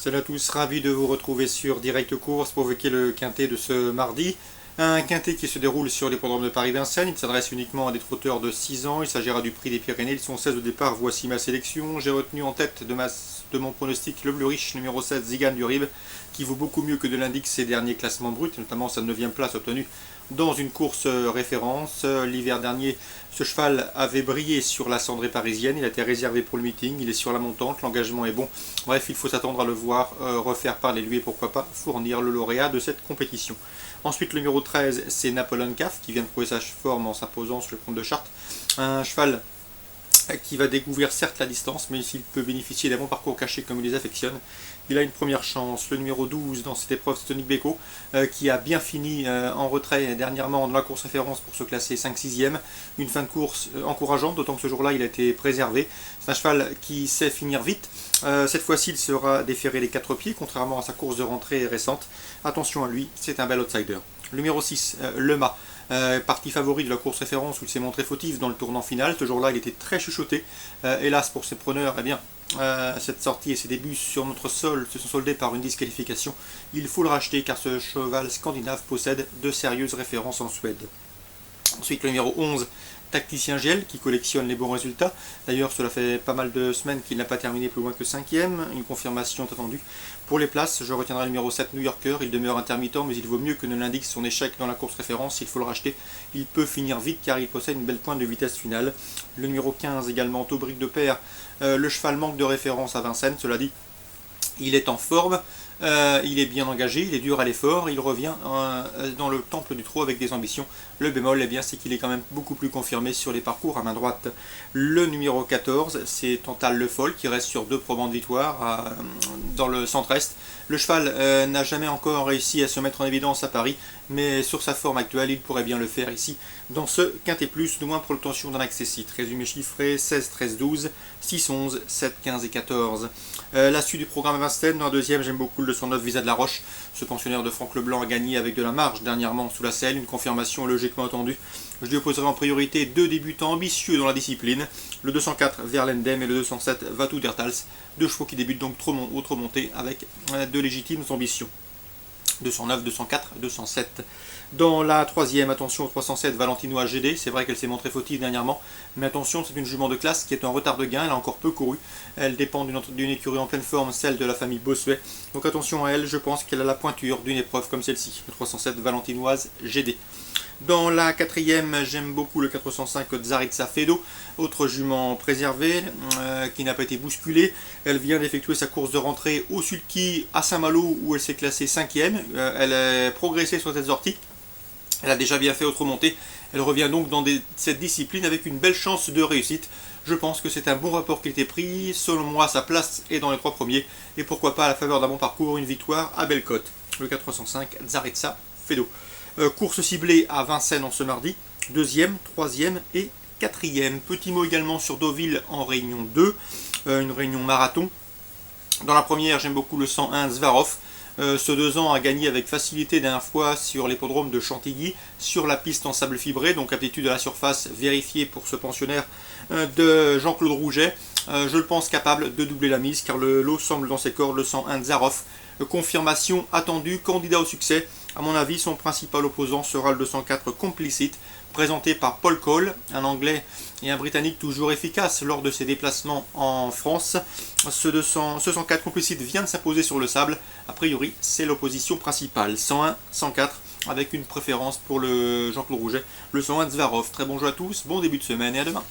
Salut à tous, ravi de vous retrouver sur Direct Course pour évoquer le quintet de ce mardi. Un quintet qui se déroule sur l'hippodrome de Paris-Vincennes. Il s'adresse uniquement à des trotteurs de 6 ans. Il s'agira du prix des Pyrénées. Ils sont 16 au départ. Voici ma sélection. J'ai retenu en tête de mon pronostic le Bleu Riche, numéro 7, Zigane du Rib, qui vaut beaucoup mieux que de l'indique ses derniers classements bruts, notamment sa 9e place obtenue dans une course référence. L'hiver dernier, ce cheval avait brillé sur la cendrée parisienne. Il a été réservé pour le meeting. Il est sur la montante. L'engagement est bon. Bref, il faut s'attendre à le voir refaire parler lui et pourquoi pas fournir le lauréat de cette compétition. Ensuite, le numéro 13, c'est Napoleon Caf, qui vient de prouver sa forme en s'imposant sur le compte de Chartres. Un cheval qui va découvrir certes la distance, mais s'il peut bénéficier d'un bon parcours caché comme il les affectionne, il a une première chance. Le numéro 12 dans cette épreuve, c'est Tonic Beko, qui a bien fini en retrait dernièrement dans la course référence pour se classer 5-6e. Une fin de course encourageante, d'autant que ce jour-là, il a été préservé. C'est un cheval qui sait finir vite. Cette fois-ci, il sera déféré les 4 pieds, contrairement à sa course de rentrée récente. Attention à lui, c'est un bel outsider. Le numéro 6, Le Mât. Parti favori de la course référence où il s'est montré fautif dans le tournant final. Ce jour-là, il était très chuchoté. Hélas pour ses preneurs, eh bien, cette sortie et ses débuts sur notre sol se sont soldés par une disqualification. Il faut le racheter car ce cheval scandinave possède de sérieuses références en Suède. Ensuite, le numéro 11, Tacticien Gel, qui collectionne les bons résultats. D'ailleurs, cela fait pas mal de semaines qu'il n'a pas terminé plus loin que 5e. Une confirmation est attendue. Pour les places, je retiendrai le numéro 7, New Yorker. Il demeure intermittent, mais il vaut mieux que ne l'indique son échec dans la course référence. Il faut le racheter. Il peut finir vite car il possède une belle pointe de vitesse finale. Le numéro 15 également, Taubric de Père. Le cheval manque de référence à Vincennes, cela dit. Il est en forme, il est bien engagé, il est dur à l'effort, il revient dans le temple du trot avec des ambitions. Le bémol, eh bien, c'est qu'il est quand même beaucoup plus confirmé sur les parcours à main droite. Le numéro 14, c'est Tantal Le Foll qui reste sur 2 probants de victoire dans le centre-est. Le cheval n'a jamais encore réussi à se mettre en évidence à Paris, mais sur sa forme actuelle, il pourrait bien le faire ici, dans ce Quintet Plus, de moins pour l'obtention d'un accessite. Résumé chiffré, 16, 13, 12, 6, 11, 7, 15 et 14. La suite du programme à Vincennes, dans la deuxième, j'aime beaucoup le 209 Visa de la Roche. Ce pensionnaire de Franck Leblanc a gagné avec de la marge dernièrement sous la selle, une confirmation logiquement attendue. Je lui opposerai en priorité 2 débutants ambitieux dans la discipline, le 204 Verlendem et le 207 Vatou Dertals, 2 chevaux qui débutent donc trop montés avec de légitimes ambitions. 209, 204, 207. Dans la troisième, attention au 307 Valentinois GD, c'est vrai qu'elle s'est montrée fautive dernièrement, mais attention, c'est une jument de classe qui est en retard de gain, elle a encore peu couru, elle dépend d'une écurie en pleine forme, celle de la famille Bossuet, donc attention à elle, je pense qu'elle a la pointure d'une épreuve comme celle-ci, le 307 Valentinoise GD. Dans la quatrième, j'aime beaucoup le 405 Tsaritsa Fedo, autre jument préservée, qui n'a pas été bousculée. Elle vient d'effectuer sa course de rentrée au sulky à Saint-Malo où elle s'est classée 5e. Elle a progressé sur cette sortie. Elle a déjà bien fait autre montée. Elle revient donc dans cette discipline avec une belle chance de réussite. Je pense que c'est un bon rapport qui a été pris. Selon moi, sa place est dans les 3 premiers. Et pourquoi pas, à la faveur d'un bon parcours, une victoire à belle cote. Le 405 Tsaritsa Fedo. Course ciblée à Vincennes en ce mardi, 2e, 3e et 4e. Petit mot également sur Deauville en réunion 2, une réunion marathon. Dans la première, j'aime beaucoup le 101 Zvarov. Ce 2 ans a gagné avec facilité dernière fois sur l'hippodrome de Chantilly, sur la piste en sable fibré, donc aptitude à la surface vérifiée pour ce pensionnaire de Jean-Claude Rouget. Je le pense capable de doubler la mise car le lot semble dans ses cordes, le 101 Zvarov. Confirmation attendue, candidat au succès. À mon avis, son principal opposant sera le 204 Complicit, présenté par Paul Cole, un Anglais et un Britannique toujours efficace lors de ses déplacements en France. Ce 104 Complicit vient de s'imposer sur le sable. A priori, c'est l'opposition principale. 101, 104, avec une préférence pour le Jean-Claude Rouget, le 101 Zvarov. Très bon jeu à tous, bon début de semaine et à demain.